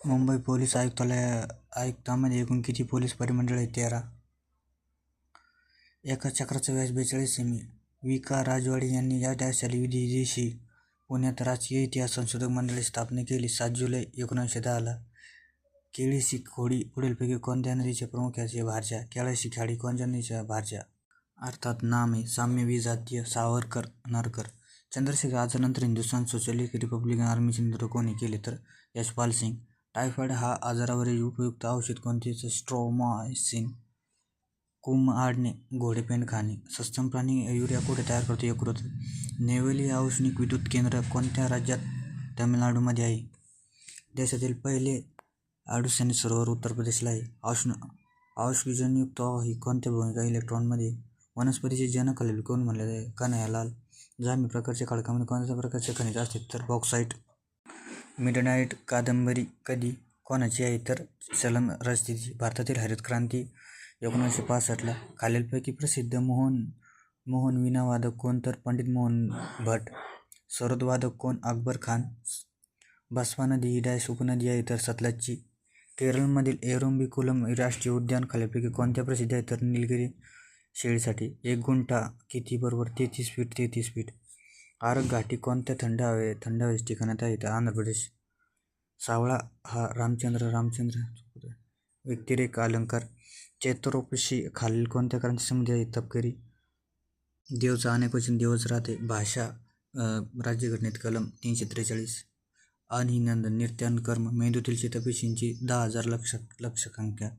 Mumbai police आयुक्तांमध्ये एकूण किती police परिमंडळ आहेत? 13. एका चक्राचा व्यास 42 सेमी. वि. का. राजवाडे यांनी या साली दिवशी पुण्यात राजकीय इतिहास संशोधक मंडळाची स्थापना केली. 7 जुलै 1910 केळशी खोडी पुढीलपैकी कोणत्या नदीच्या प्रमुख याचे भारजा? केळशी खाडी कोणत्या नदीच्या भारजा? अर्थात नाम आहे. साम्य विजातीय सावरकर नरकर. चंद्रशेखर आझादनंतर हिंदुस्थान सोशलिस्ट रिपब्लिकन आर्मीचे नेतृत्व कोणी केले? तर यशपाल सिंग. टायफॉइड हा आजारावरील उपयुक्त औषध कोणते? स्ट्रोमायसिन. कुऱ्हाडणे घोडेपेंड खाणे. सस्तन प्राणी युरिया कुठे तयार करतो? यकृत. नेवली औष्णिक विद्युत केंद्र कोणत्या राज्यात? तामिळनाडूमध्ये आहे. देशातील पहिले अडुसणी सरोवर उत्तर प्रदेशला आहे. ऑक्सिजनयुक्त ही कोणत्या भूमिका इलेक्ट्रॉनमध्ये? वनस्पतीचे जनक खालील कोण म्हणले जाते? कन्हैयालाल. जांभी प्रकारच्या खडकामध्ये कोणत्या प्रकारचे खनिज असते? तर बॉक्साईट. मिडनाईट कादंबरी कधी कोणाची आहे? तर चलन रचतेची. भारतातील हरित क्रांती 1965 खालीलपैकी प्रसिद्ध मोहन वीणावादक कोण? तर पंडित मोहन भट. सरोदवादक कोण? अकबर खान. बसवा नदी ही उपनदी आहे? तर सतलजची. केरळमधील एरोम्बिकुलम राष्ट्रीय उद्यान खालीलपैकी कोणत्या प्रसिद्ध आहे? तर निलगिरी शेळीसाठी. 1 गुंठा किती? बरोबर 33 फीट. 33 फीट. आरग घाटी कोणत्या थंड हवेच्या ठिकाणात आहे? तर आंध्र प्रदेश. सावळा हा रामचंद्र व्यक्तिरेखा अलंकार. चैत्रोपनिषद खालील कोणत्या क्रांती संबंधित आहे? तपकिरी. देवचा अनेकवचन देवच राहते. भाषा राज्यघटनेत कलम 343. अनिनंदन नृत्यानुकर्म. मेंदूतील चेतापेशींची 10,000 लक्षसंख्या.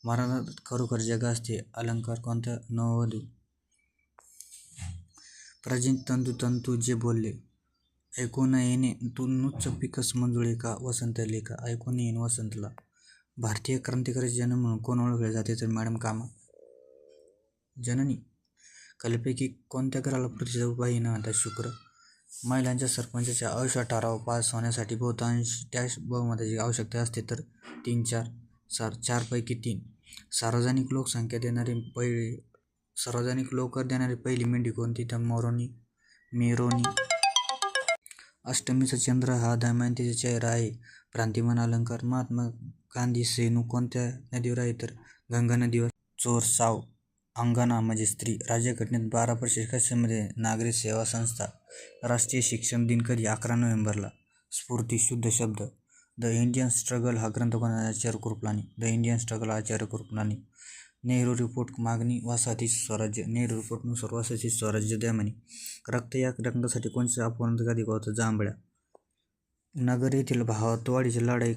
मरणात खरोखर जग असते. अलंकार कोणत्या? नववधू. प्राचीन तंतू जे बोलले. ऐकू न येणे. तू नुच्च पिकस मंजुळे का? वसंत लेखा. ऐकू न येईन वसंतला. भारतीय क्रांतिकारकाचा जन्म म्हणून कोण ओळखले जाते? तर मॅडम कामा. जननी. खालीलपैकी कोणत्या ग्रहाला पृथ्वीचा उपग्रह म्हणतात? शुक्र. महिलांच्या सरपंचाच्या अविश्वास ठराव पास होण्यासाठी बहुतांश बहुमताची आवश्यकता असते? तर 3/4. 4 पैकी 3. सार्वजनिक लोकर देणारी पहिली मेंढी कोणती? तर मेरोनी. अष्टमीचा चंद्र हा दमयंतीचा चेहरा आहे. भ्रांतिमान अलंकार. महात्मा गांधी सेनू कोणत्या नदीवर आहे? तर गंगा नदीवर. चोर साव. अंगणा म्हणजे स्त्री. राज्यघटनेत 12 परिशिष्ट कशामध्ये? नागरी सेवा संस्था. राष्ट्रीय शिक्षण दिन कधी? 11 नोव्हेंबरला. स्फूर्ती. शुद्ध शब्द. द इंडियन स्ट्रगल हा ग्रंथ कोणाचा? Acharya Kripalani. The Indian struggle Acharya Kripalani. Nehru report मागणी वसाहतीचे स्वराज्य. नेहरू रिपोर्टनुसार वसाहतीचे स्वराज्य द्या म्हणे. रक्त या रंगासाठी कोणत्या अपवादात अधिक होतं? जांभळ्या. नगर येथील भावतवाडीची लढाई